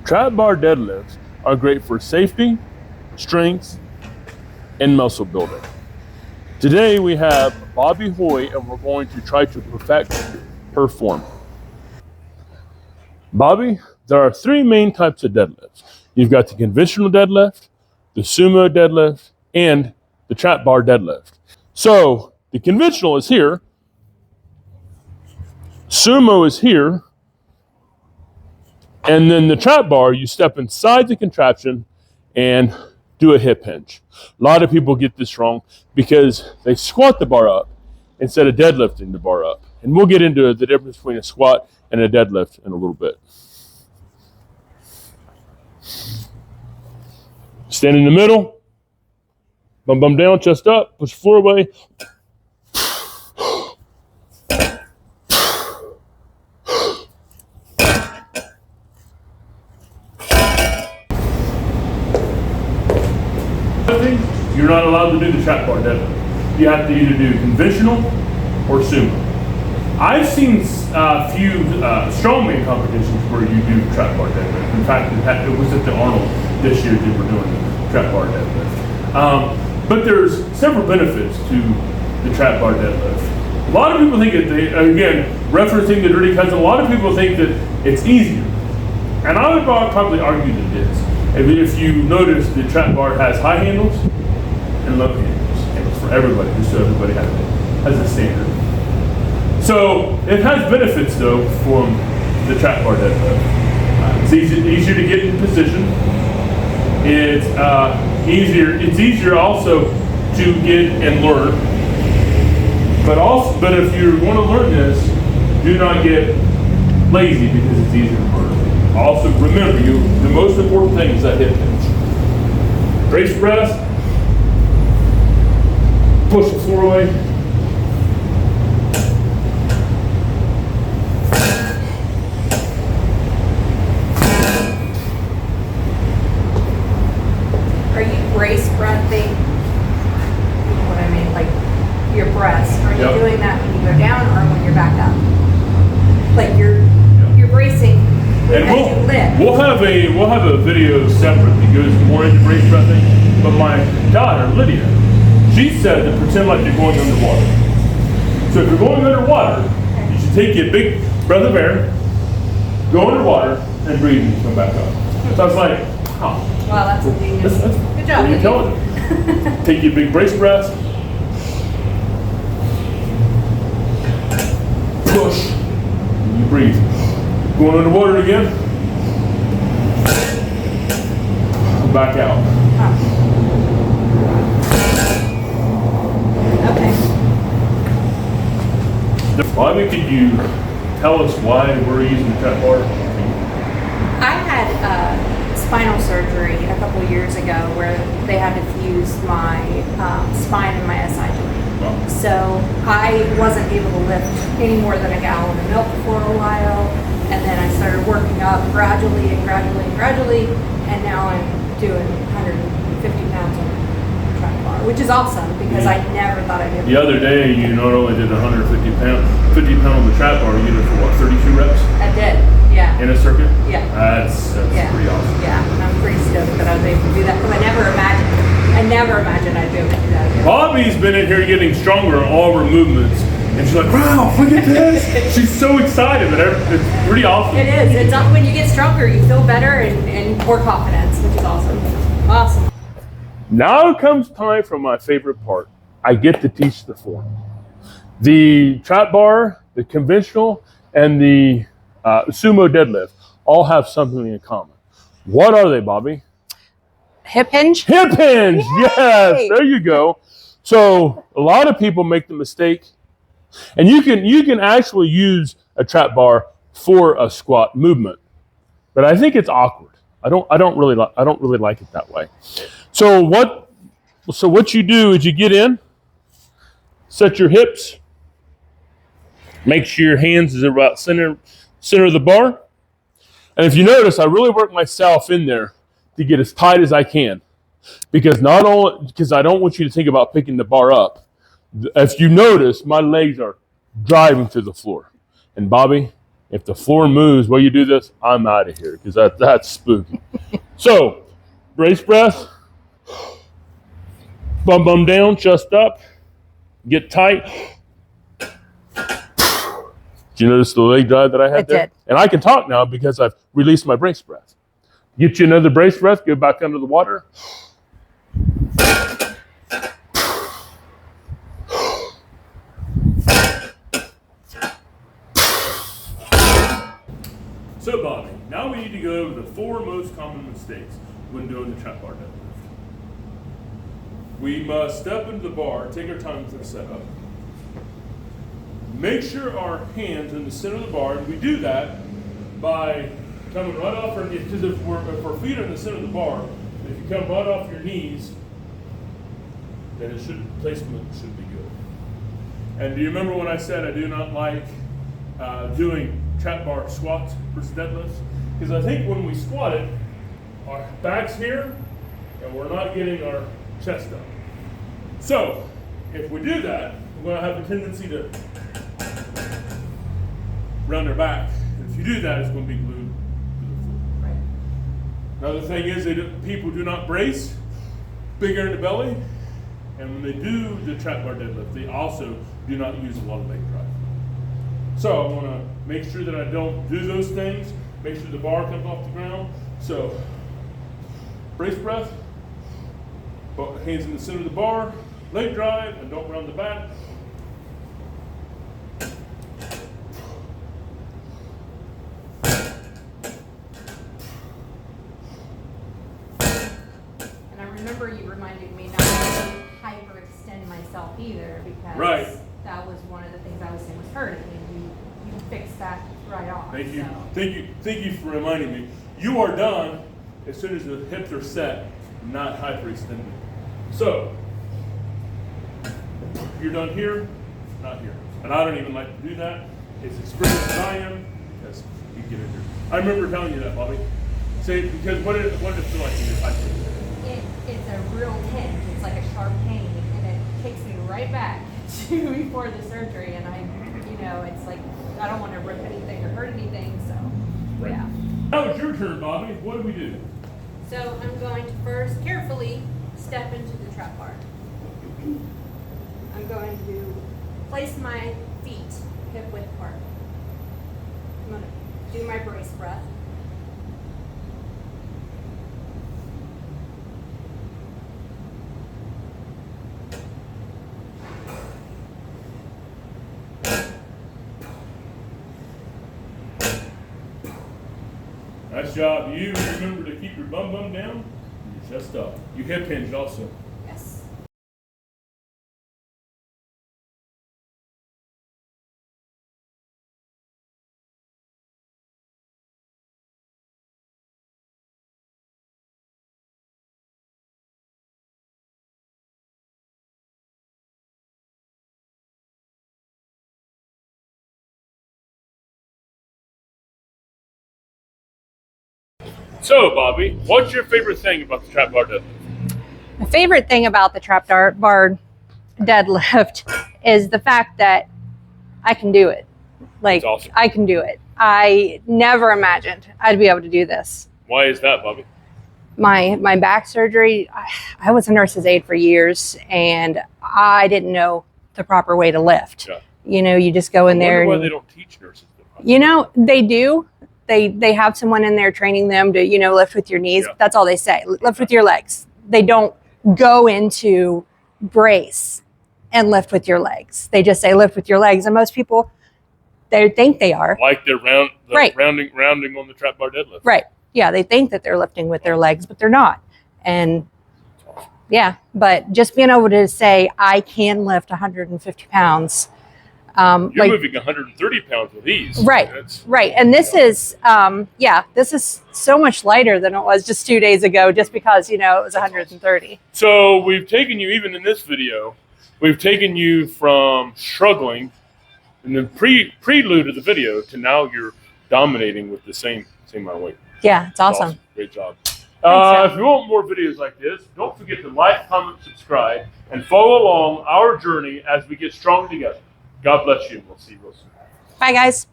Trap bar deadlifts are great for safety, strength, and muscle building. Today we have Bobbi Hoy, and we're going to try to perfect her form. Bobbi, there are three main types of deadlifts. You've got the conventional deadlift, the sumo deadlift, and the trap bar deadlift. So the conventional is here, sumo is here, and then the trap bar, you step inside the contraption and do a hip hinge. A lot of people get this wrong because they squat the bar up instead of deadlifting the bar up. And we'll get into the difference between a squat and a deadlift in a little bit. Stand in the middle, bum down, chest up, push the floor away. You're not allowed to do the trap bar deadlift. You have to either do conventional or sumo. I've seen a few strongman competitions where you do trap bar deadlift. In fact, it was at the Arnold this year they were doing trap bar deadlift. But there's several benefits to the trap bar deadlift. A lot of people think again, referencing the Dirty Cousin, a lot of people think that it's easier. And I would probably argue that it is. If you notice, the trap bar has high handles and low handles. And it's for everybody, just so everybody has a standard. So it has benefits though from the trap bar deadlift. It's easier to get in position. It's easier also to get and learn. But if you're going to learn this, do not get lazy because it's easier to learn. Also, remember, the most important thing is that hip hinge. Brace breast, push the floor away. Are you brace breathing? You know what I mean? Like your breasts. Are you doing that when you go down or when you're back up? Like you're bracing. And we'll have a video separate that goes more into brace breathing. But my daughter Lydia, she said to pretend like you're going underwater. So if you're going underwater, you should take a big breath of air, go underwater, and breathe and come back up. So I was like, oh. Wow, that's ingenious. Good job. What are you telling her? Take your big brace breath, push, and you breathe. Going underwater again. Back out. Okay. Bobbi, could you tell us why we're using the trap bar? I had spinal surgery a couple of years ago where they had to fuse my spine and my SI joint. Wow. So I wasn't able to lift any more than a gallon of milk for a while. And then I started working up gradually, and now I'm doing 150 pounds on a trap bar, which is awesome because I never thought I'd be able to. The other day, you not only did 150 pound on the trap bar, you did it for what, 32 reps? I did, yeah. In a circuit? Yeah. That's pretty awesome. Yeah, and I'm pretty stoked that I was able to do that because I never imagined I'd be able to do that again. Bobbi's been in here getting stronger on all her movements. And she's like, wow, look at this. She's so excited. It's pretty awesome. It is. It's when you get stronger, you feel better and more confidence, which is awesome. Awesome. Now comes time for my favorite part. I get to teach the form. The trap bar, the conventional, and the sumo deadlift all have something in common. What are they, Bobbi? Hip hinge. Hip hinge. Yay! Yes, there you go. So a lot of people make the mistake. And you can actually use a trap bar for a squat movement, but I think it's awkward. I don't really like it that way. So what you do is you get in, set your hips, make sure your hands is about center of the bar, and if you notice, I really work myself in there to get as tight as I can, because I don't want you to think about picking the bar up. If you notice, my legs are driving through the floor. And Bobbi, If the floor moves while you do this, I'm out of here because that's spooky. So, brace breath, bum down, chest up, get tight. Do you notice the leg drive that I had there? Did. And I can talk now because I've released my brace breath. Get you another brace breath, go back under the water. So, Bobby, now we need to go over the 4 most common mistakes when doing the trap bar deadlift. We must step into the bar, take our time for the setup. Make sure our hands are in the center of the bar, and we do that by coming right off our knees, because if our feet are in the center of the bar, if you come right off your knees, then placement should be good. And do you remember when I said I do not like doing trap bar squats versus deadlifts? Because I think when we squat it, our back's here, and we're not getting our chest up. So, if we do that, we're going to have a tendency to round our back. And if you do that, it's going to be glued to the floor. Right. Another thing is people do not brace, big air in the belly, and when they do the trap bar deadlift, they also do not use a lot of leg drive. So I want to make sure that I don't do those things, make sure the bar comes off the ground. So brace breath, hands in the center of the bar, leg drive, and don't round the back. And I remember you reminding me not to hyperextend myself either, because Right. that was one of the things I was saying was hurting, and you fixed that right off. Thank you. So. Thank you for reminding me. You are done as soon as the hips are set, not hyperextended. So, you're done here, not here. And I don't even like to do that. As experienced as I am, because you get in here. I remember telling you that, Bobby. Say, because what did it feel like when you're hyperextended? It's a real tinge. It's like a sharp pain, and it takes me right back to before the surgery. And it's like I don't want to rip anything or hurt anything. So, Right. yeah. Now it's your turn, Bobby. What do we do? So I'm going to first carefully step into the trap bar. I'm going to place my feet hip width apart. I'm going to do my brace breath. Nice job. You remember to keep your bum down and your chest up. You hip hinged also. Yes. So, Bobby, what's your favorite thing about the trap bar deadlift? My favorite thing about the Trap Bar Deadlift is the fact that I can do it. Like, That's awesome. I can do it. I never imagined I'd be able to do this. Why is that, Bobby? My back surgery, I was a nurse's aide for years, and I didn't know the proper way to lift. Yeah. You just go in there. I wonder why and, they don't teach nurses that. they do. They have someone in there training them to, lift with your knees. Yeah. That's all they say. Lift with your legs. They don't go into brace and lift with your legs. They just say lift with your legs. And most people, they think they are. Like they're Right. rounding on the trap bar deadlift. Right. Yeah, they think that they're lifting with their legs, but they're not. And yeah, but just being able to say, I can lift 150 pounds. You're moving 130 pounds with ease. Right. Right. And this is, this is so much lighter than it was just 2 days ago, just because, it was 130. So we've taken you, even in this video, we've taken you from struggling in the prelude of the video to now you're dominating with the same amount of weight. Yeah, it's awesome. Great job. Sam. If you want more videos like this, don't forget to like, comment, subscribe, and follow along our journey as we get strong together. God bless you, and we'll see you real soon. Bye, guys.